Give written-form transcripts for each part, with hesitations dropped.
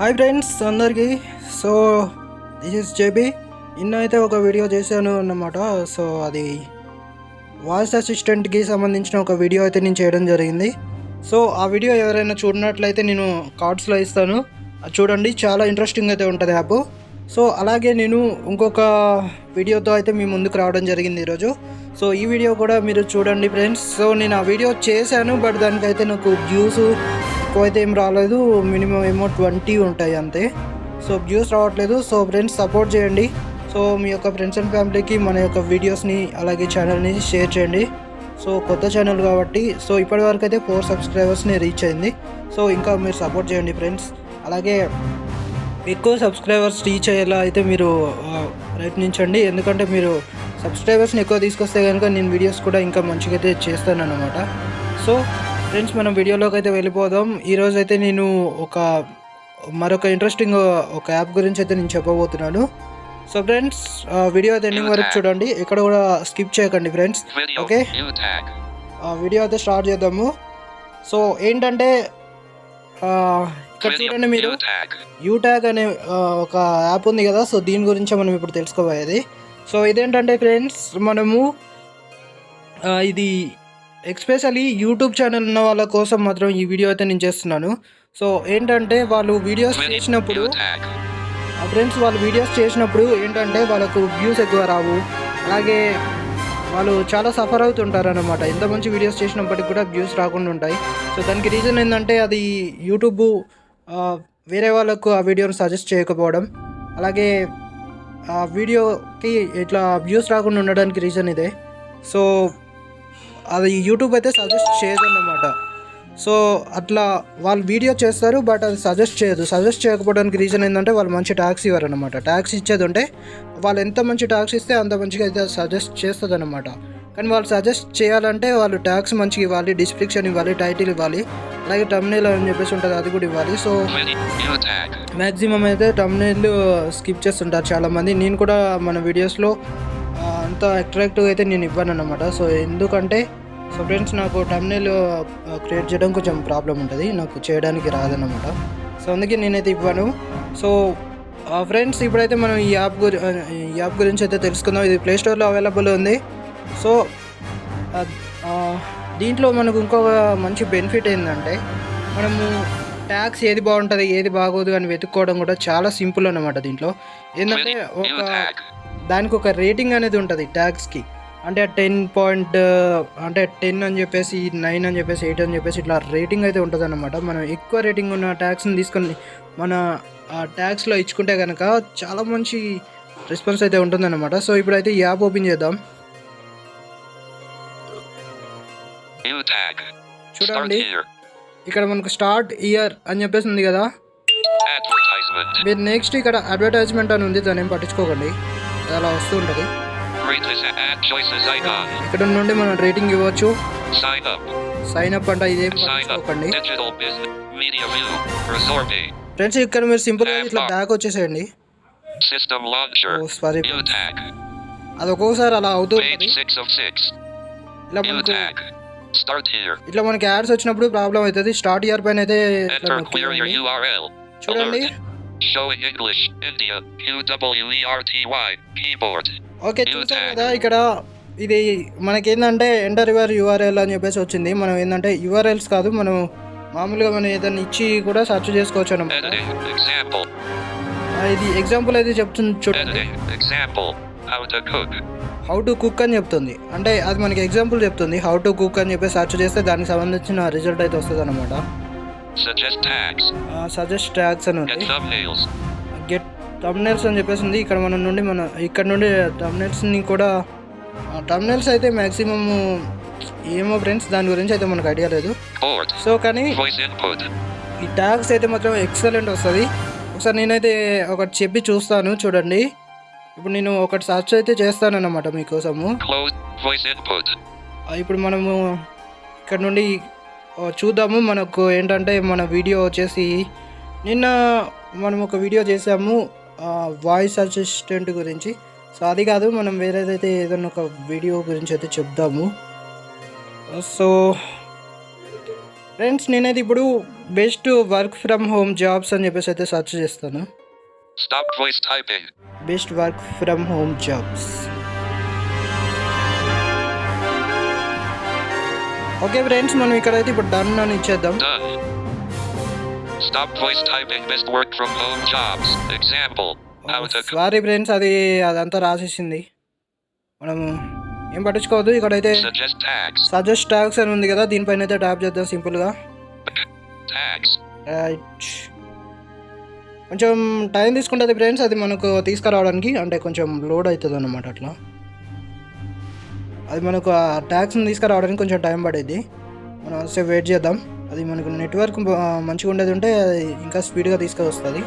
Hi friends అందరికీ. So this is JB. నిన్నైతే ఒక వీడియో చేశాను అన్నమాట. సో అది వాయిస్ అసిస్టెంట్కి సంబంధించిన ఒక వీడియో అయితే నేను చేయడం జరిగింది. సో ఆ వీడియో ఎవరైనా చూడనట్లయితే నేను కార్డ్స్లో ఇస్తాను, అది చూడండి. చాలా ఇంట్రెస్టింగ్ అయితే ఉంటుంది యాప్. సో అలాగే నేను ఇంకొక వీడియోతో అయితే మీ ముందుకు రావడం జరిగింది ఈరోజు. సో ఈ వీడియో కూడా మీరు చూడండి ఫ్రెండ్స్. సో నేను ఆ వీడియో చేశాను, బట్ దానికైతే నాకు వ్యూస్ ఎక్కువైతే ఏం రాలేదు. మినిమం ఏమో 20 ఉంటాయి అంతే. సో వ్యూస్ రావట్లేదు. సో ఫ్రెండ్స్ సపోర్ట్ చేయండి. సో మీ యొక్క ఫ్రెండ్స్ అండ్ ఫ్యామిలీకి మన యొక్క వీడియోస్ని అలాగే ఛానల్ని షేర్ చేయండి. సో కొత్త ఛానల్ కాబట్టి సో ఇప్పటివరకు అయితే 4 సబ్స్క్రైబర్స్ని రీచ్ అయింది. సో ఇంకా మీరు సపోర్ట్ చేయండి ఫ్రెండ్స్. అలాగే ఎక్కువ సబ్స్క్రైబర్స్ రీచ్ అయ్యేలా అయితే మీరు ప్రయత్నించండి. ఎందుకంటే మీరు సబ్స్క్రైబర్స్ని ఎక్కువ తీసుకొస్తే కనుక నేను వీడియోస్ కూడా ఇంకా మంచిగా అయితే చేస్తానన్నమాట. సో ఫ్రెండ్స్ మనం వీడియోలోకి అయితే వెళ్ళిపోదాం. ఈరోజు అయితే నేను మరొక ఇంట్రెస్టింగ్ ఒక యాప్ గురించి అయితే నేను చెప్పబోతున్నాను. సో ఫ్రెండ్స్ వీడియో అయితే ఎండింగ్ వరకు చూడండి, ఎక్కడ కూడా స్కిప్ చేయకండి ఫ్రెండ్స్. ఓకే, వీడియో అయితే స్టార్ట్ చేద్దాము. సో ఏంటంటే ఇక్కడ చూడండి, మీరు యూట్యాగ్ అనే ఒక యాప్ ఉంది కదా. సో దీని గురించి మనం ఇప్పుడు తెలుసుకోబోయేది. సో ఇదేంటంటే ఫ్రెండ్స్, మనము ఇది ఎస్పెషల్లీ యూట్యూబ్ ఛానల్ ఉన్న వాళ్ళ కోసం మాత్రం ఈ వీడియో అయితే నేను చేస్తున్నాను. సో ఏంటంటే వాళ్ళు వీడియోస్ చేసినప్పుడు ఏంటంటే వాళ్ళకు వ్యూస్ ఎక్కువ రావు. అలాగే వాళ్ళు చాలా సఫర్ అవుతుంటారు అన్నమాట. ఎంత మంచి వీడియోస్ చేసినప్పటికి కూడా వ్యూస్ రాకుండా ఉంటాయి. సో దానికి రీజన్ ఏంటంటే అది యూట్యూబ్ వేరే వాళ్ళకు ఆ వీడియోని సజెస్ట్ చేయకపోవడం, అలాగే ఆ వీడియోకి ఇట్లా వ్యూస్ రాకుండా ఉండడానికి రీజన్ ఇదే. సో అది యూట్యూబ్ అయితే సజెస్ట్ చేయదన్నమాట. సో అట్లా వాళ్ళు వీడియో చేస్తారు, బట్ అది సజెస్ట్ చేయకపోవడానికి రీజన్ ఏంటంటే వాళ్ళు మంచి ట్యాక్స్ ఇవ్వరన్నమాట. ట్యాక్స్ ఇచ్చేది ఉంటే వాళ్ళు ఎంత మంచి ట్యాక్స్ ఇస్తే అంత మంచిగా అయితే సజెస్ట్ చేస్తుంది అనమాట. కానీ వాళ్ళు సజెస్ట్ చేయాలంటే వాళ్ళు ట్యాక్స్ మంచిగా ఇవ్వాలి, డిస్క్రిప్షన్ ఇవ్వాలి, టైటిల్ ఇవ్వాలి, అలాగే టమ్నెయిల్ అని చెప్పేసి ఉంటుంది, అది కూడా ఇవ్వాలి. సో మ్యాక్సిమం అయితే టమ్నెయిల్ స్కిప్ చేస్తుంటారు చాలామంది. నేను కూడా మన వీడియోస్లో అంత అట్రాక్టివ్ అయితే నేను ఇవ్వను అన్నమాట. సో ఎందుకంటే సో ఫ్రెండ్స్ నాకు టమ్నెయిల్ క్రియేట్ చేయడం కొంచెం ప్రాబ్లం ఉంటుంది, నాకు చేయడానికి రాదన్నమాట. సో అందుకే నేనైతే ఇవ్వను. సో ఫ్రెండ్స్ ఇప్పుడైతే మనం ఈ యాప్ గురించి అయితే తెలుసుకుందాం. ఇది ప్లేస్టోర్లో అవైలబుల్ ఉంది. సో దీంట్లో మనకు ఇంకొక మంచి బెనిఫిట్ ఏంటంటే మనము ట్యాగ్స్ ఏది బాగుంటుంది ఏది బాగోదు అని వెతుక్కోవడం కూడా చాలా సింపుల్ అన్నమాట. దీంట్లో ఏంటంటే దానికి ఒక రేటింగ్ అనేది ఉంటుంది ట్యాగ్స్కి. అంటే 10 అని చెప్పేసి 9 అని చెప్పేసి 8 అని చెప్పేసి ఇట్లా రేటింగ్ అయితే ఉంటుంది అన్నమాట. మనం ఎక్కువ రేటింగ్ ఉన్న ట్యాగ్స్ని తీసుకొని మన ట్యాగ్స్లో ఇచ్చుకుంటే కనుక చాలా మంచి రెస్పాన్స్ అయితే ఉంటుందన్నమాట. సో ఇప్పుడైతే ఈ యాప్ ఓపెన్ చేద్దాం. చూడండి, ఇక్కడ మనకు స్టార్ట్ ఇయర్ అని చెప్పేసి ఉంది కదా. మీరు నెక్స్ట్ ఇక్కడ అడ్వర్టైజ్మెంట్ అని ఉంది, దాన్ని ఏం పట్టించుకోకండి, అలా వస్తూ ఉంటుంది. ఇక్కడ నుండి మనం రేటింగ్ ఇవ్వచ్చు. సైన్ అప్ అంటే ఇదేం పట్టించుకోకండి ఫ్రెండ్స్. ఇక్కడ మీరు సింపుల్గా ఇట్లా బ్యాక్ వచ్చేసేయండి. సారీ, అది ఒక్కోసారి అలా అవుతుంది. ఇట్లా మనకి యాడ్స్ వచ్చినప్పుడు ప్రాబ్లం అవుతుంది. స్టార్ట్ ఇయర్ పైన అయితే చూడండి. ఓకే, చూసారు కదా. ఇక్కడ ఇది మనకేంటంటే ఎంటర్ యువర్ యూఆర్ఎల్ అని చెప్పేసి వచ్చింది. మనం ఏంటంటే యూఆర్ఎల్స్ కాదు, మనం మామూలుగా మనం ఏదైనా ఇచ్చి కూడా సెర్చ్ చేసుకోవచ్చు అన్నమాట. ఇది ఎగ్జాంపుల్ అయితే చెప్తుంది చూడండి. హౌ టు కుక్ అని చెప్తుంది. అంటే అది మనకి ఎగ్జాంపుల్ చెప్తుంది. హౌ టు కుక్ అని చెప్పి సెర్చ్ చేస్తే దానికి సంబంధించిన రిజల్ట్ అయితే వస్తుంది అనమాట. సజెస్ట్ ట్యాగ్స్ అని ఉంది. గెట్ థంబ్నెయిల్స్ అని చెప్పేసి ఉంది. ఇక్కడ ఇక్కడ నుండి థంబ్నెయిల్స్ అయితే మ్యాక్సిమమ్ ఏమో ఫ్రెండ్స్, దాని గురించి అయితే మనకు ఐడియా లేదు. సో కానీ ఈ ట్యాగ్స్ అయితే మాత్రం ఎక్సలెంట్ వస్తుంది. ఒకసారి నేనైతే ఒకటి చెప్పి చూస్తాను చూడండి. ఇప్పుడు నేను ఒకటి సెర్చ్ అయితే చేస్తానన్నమాట మీకోసము. ఇప్పుడు మనము ఇక్కడ నుండి చూద్దాము. మనకు ఏంటంటే మన వీడియో వచ్చేసి నిన్న మనం ఒక వీడియో చేసాము వాయిస్ అసిస్టెంట్ గురించి. సో అది కాదు, మనం వేరేదైతే ఏదైనా ఒక వీడియో గురించి అయితే చెప్దాము. సో ఫ్రెండ్స్ నేనైతే ఇప్పుడు best work from home jobs అని చెప్పేసి అయితే సెర్చ్ చేస్తాను. Stop voice typing. Best work from home jobs. Okay friends, మనం ఇక్కడైతే ఇప్పుడు డన్ అని ఇచ్చేద్దాం. Done. Stop voice typing. Best work from home jobs. Example. How to sorry friends, అదంతా రాసేసింది. మనము ఏం పట్టించుకోవద్దు. ఇక్కడైతే suggest tags. సజెస్ట్ ట్యాగ్స్ అని ఉంది కదా, దీనిపైన అయితే ట్యాప్ చేద్దాం సింపుల్గా. Tags. రైట్, కొంచెం టైం తీసుకుంటుంది ఫ్రెండ్స్ అది మనకు తీసుకురావడానికి, అంటే కొంచెం లోడ్ అవుతుంది అన్నమాట. అట్లా అది మనకు ఆ ట్యాక్స్ని తీసుకురావడానికి కొంచెం టైం పడేది. మనం వస్తే వెయిట్ చేద్దాం. అది మనకు నెట్వర్క్ మంచిగా ఉండేది ఉంటే అది ఇంకా స్పీడ్గా తీసుకొస్తుంది.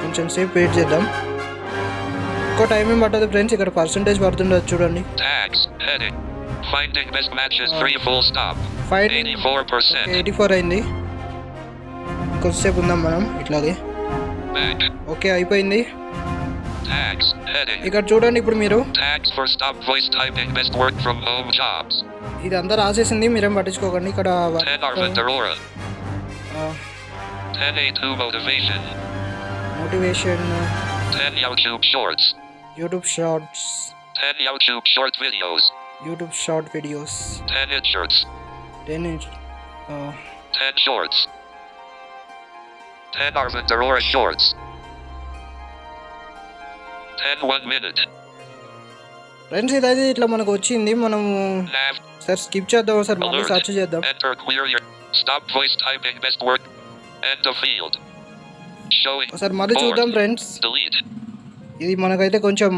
కొంచెం సేపు వెయిట్ చేద్దాం. ఎక్కువ టైం ఏం పట్టదు ఫ్రెండ్స్. ఇక్కడ పర్సంటేజ్ పడుతుండదు చూడండి. Tags. Heading. Finding best matches 3 full stop. 84%. 84 అయింది. కొద్దిసేపు ఉందాం మనం ఇట్లాగే. Back. ఓకే అయిపోయింది. Tags. Heading. ఇక్కడ చూడండి ఇప్పుడు మీరు. Tags for stop voice typing. Best work from home jobs. ఇదంతా రాసేసింది, మీరేం పట్టించుకోకండి. ఇక్కడ 10 Arvind Arora. 10 A2 motivation. Motivation. 10 YouTube shorts. YouTube shorts. 10 YouTube short videos. YouTube short videos. 10 inserts. 10 10 shorts. 10 Arvind Arora shorts. 10 1 minute. Friends ఇదైతే ఇట్లా మనకు వచ్చింది. మనము Nav. Sir skip చేద్దాం, సార్ మళ్ళీ Alert. సెర్చ్ చేద్దాం. Enter clear your stop voice typing. Best work. End of field. Showing. Sir మళ్ళీ Board. చూద్దాం ఫ్రెండ్స్. Delete. ఇది మనకైతే కొంచెం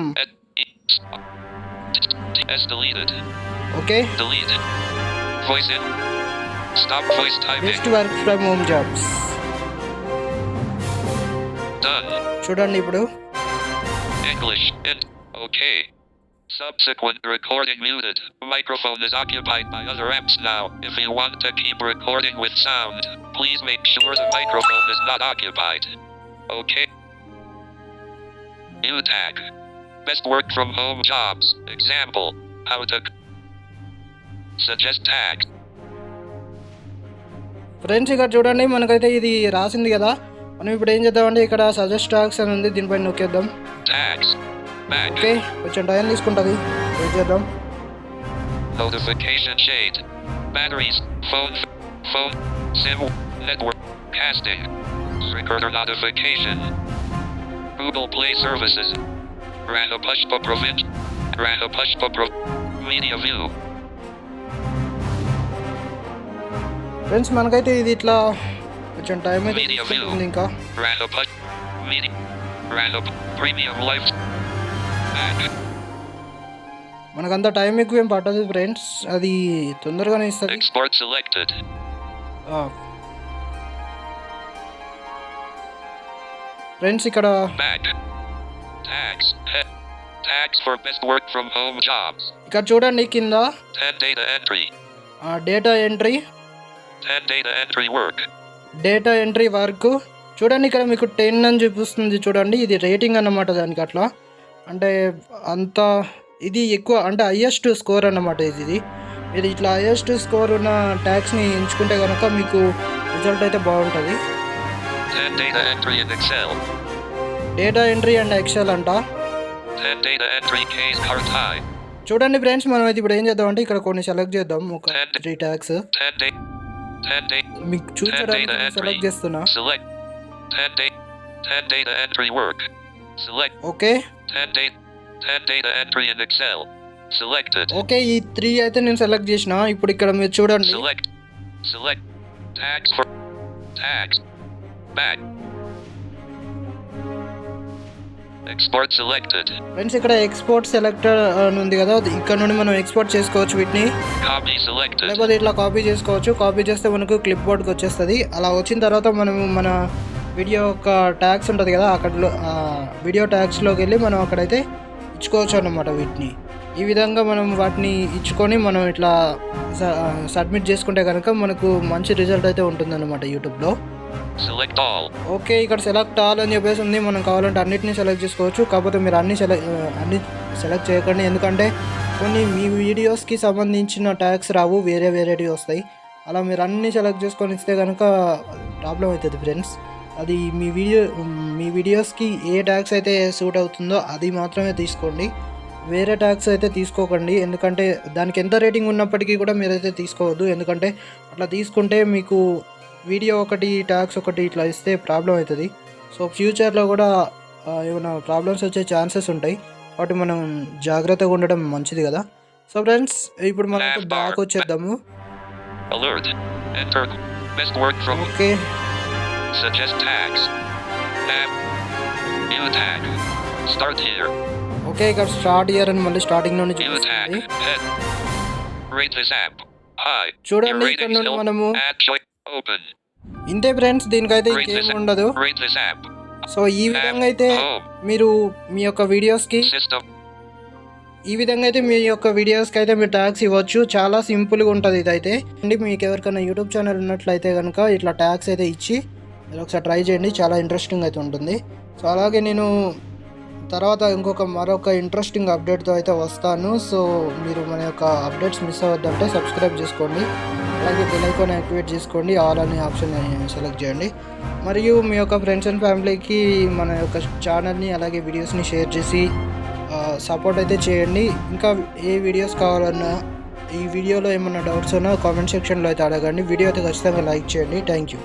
S deleted. Okay. Delete. Voice in. Stop voice typing. Best work from home jobs. Done. చూడండి ఇప్పుడు. English. Okay. Subsequent recording muted. Microphone is occupied by other apps now. If you want to keep recording with sound, please make sure the microphone is not occupied. Okay. New tag. Best work from home jobs. Example. How to suggest tag. Friends ఇక్కడ చూడండి మనకైతే ఇది రాసింది కదా. మనం ఇప్పుడు ఏం చేద్దామంటే ఇక్కడ సజెస్ట్ ట్యాగ్స్ అని ఉంది, దీనిపైన నొక్కేద్దాం. Tags. Back. ఓకే, కొంచెం టైం తీసుకుంటుంది, వెయిట్ చేద్దాం. Notification shade. Batteries. Phone. SIM. Network. Casting. Recorder notification. Google Play Services. Rana Pushpa Province. Media View. Friends మనకైతే ఇది ఇట్లా కొంచెం టైం అయితే Media View. తీసుకుంటుంది ఇంకా. Rana Media. Rana Premium Life. Back. మనకంత టైం ఎక్కువ ఏం పట్టదు ఫ్రెండ్స్, అది తొందరగానే ఇస్తుంది. Export selected. ఫ్రెండ్స్ ఇక్కడ Back. Tags. Tags for best work from home jobs. ఇక్కడ చూడండి కింద 10 data entry. Data entry. 10 data entry work. Data entry work చూడండి. ఇక్కడ మీకు 10 అని చూపిస్తుంది చూడండి. ఇది రేటింగ్ అన్నమాట దానికి. అట్లా అంటే అంత ఇది ఎక్కువ అంటే హైయెస్ట్ స్కోర్ అన్నమాట ఇది. మీరు ఇట్లా హైయెస్ట్ స్కోర్ ఉన్న ట్యాక్స్ని ఎంచుకుంటే కనుక మీకు రిజల్ట్ అయితే బాగుంటుంది. 10 data entry in Excel. Data entry and Excel అంట. 10 data entry case card time. చూడండి ఫ్రెండ్స్ మనం అయితే ఇప్పుడు ఏం చేద్దామంటే ఇక్కడ కొన్ని సెలెక్ట్ చేద్దాం. ఒక 3 ట్యాక్స్ 10 మీకు చూపించడానికి సెలెక్ట్ చేస్తున్నా. Select 10 data entry work. Select. Okay. 10 data entry in Excel. Selected. Okay, ఈ 3 అయితే నేను సెలెక్ట్ చేసిన. ఇప్పుడు ఇక్కడ మీరు చూడండి. Select tags. Back. Export selected. Friends ఇక్కడ ఎక్స్పోర్ట్ సెలెక్టర్ అని ఉంది కదా, ఇక్కడ నుండి మనం ఎక్స్పోర్ట్ చేసుకోవచ్చు వీటిని. Copy selected. లేకపోతే ఇట్లా కాపీ చేసుకోవచ్చు. కాపీ చేస్తే మనకు క్లిప్ బోర్డ్కి వచ్చేస్తుంది. అలా వచ్చిన తర్వాత మనం మన వీడియో యొక్క ట్యాగ్స్ ఉంటుంది కదా, అక్కడ వీడియో ట్యాగ్స్లోకి వెళ్ళి మనం అక్కడైతే ఇచ్చుకోవచ్చు అన్నమాట వీటిని. ఈ విధంగా మనం వాటిని ఇచ్చుకొని మనం ఇట్లా సబ్మిట్ చేసుకుంటే కనుక మనకు మంచి రిజల్ట్ అయితే ఉంటుందన్నమాట యూట్యూబ్లో. Select all. ఓకే, ఇక్కడ సెలెక్ట్ ఆల్ అని చెప్పేసి ఉంది. మనం కావాలంటే అన్నిటిని సెలెక్ట్ చేసుకోవచ్చు. కాకపోతే మీరు అన్ని సెలెక్ట్ చేయకండి, ఎందుకంటే కొన్ని మీ వీడియోస్కి సంబంధించిన ట్యాగ్స్ రావు, వేరేవి వస్తాయి. అలా మీరు అన్నీ సెలెక్ట్ చేసుకొని ఇస్తే కనుక ప్రాబ్లం అవుతుంది ఫ్రెండ్స్. అది మీ వీడియోస్కి ఏ ట్యాగ్స్ అయితే సూట్ అవుతుందో అది మాత్రమే తీసుకోండి. వేరే ట్యాగ్స్ అయితే తీసుకోకండి. ఎందుకంటే దానికి ఎంత రేటింగ్ ఉన్నప్పటికీ కూడా మీరైతే తీసుకోవద్దు. ఎందుకంటే అట్లా తీసుకుంటే మీకు వీడియో ఒకటి ట్యాగ్స్ ఒకటి ఇట్లా ఇస్తే ప్రాబ్లం అవుతుంది. సో ఫ్యూచర్లో కూడా ఏమైనా ప్రాబ్లమ్స్ వచ్చే ఛాన్సెస్ ఉంటాయి. కాబట్టి మనం జాగ్రత్తగా ఉండడం మంచిది కదా. సో ఫ్రెండ్స్, ఇప్పుడు మనం బ్యాక్ వచ్చేద్దాము. Alert. Enter. Best word from. Okay, Suggest tags. Tab. New tag. Start here. Okay, ఇక్కడ స్టార్ట్ ఇయర్ అని మళ్ళీ స్టార్టింగ్ నుండి New tag. చూపిస్తుంది. Head. Rate this app. Hi. చూడండి, Your ఇక్కడ ratings నుండి help. మనము Add choice. Open. ఇంతే ఫ్రెండ్స్, దీనికైతే Rate this ఇంకేం app. ఉండదు. Rate this app. సో ఈ విధంగా అయితే మీరు మీ యొక్క వీడియోస్కి System. మీరు ట్యాగ్స్ ఇవ్వచ్చు. చాలా సింపుల్గా ఉంటుంది ఇదైతే. అండి, మీకు ఎవరికైనా యూట్యూబ్ ఛానల్ ఉన్నట్లయితే కనుక ఇట్లా ట్యాగ్స్ అయితే ఇచ్చి మీరు ఒకసారి ట్రై చేయండి. చాలా ఇంట్రెస్టింగ్ అయితే ఉంటుంది. సో అలాగే నేను తర్వాత మరొక ఇంట్రెస్టింగ్ అప్డేట్తో అయితే వస్తాను. సో మీరు మన యొక్క అప్డేట్స్ మిస్ అవ్వద్దంటే సబ్స్క్రైబ్ చేసుకోండి. అలాగే బెల్ ఐకాన్ యాక్టివేట్ చేసుకోండి. ఆల్ అనే ఆప్షన్ సెలెక్ట్ చేయండి. మరియు మీ యొక్క ఫ్రెండ్స్ అండ్ ఫ్యామిలీకి మన యొక్క ఛానల్ని అలాగే వీడియోస్ని షేర్ చేసి సపోర్ట్ అయితే చేయండి. ఇంకా ఏ వీడియోస్ కావాలన్నా, ఈ వీడియోలో ఏమన్నా డౌట్స్ ఉన్నా కామెంట్ సెక్షన్లో అయితే అడగండి. వీడియో అయితే ఖచ్చితంగా లైక్ చేయండి. Thank you.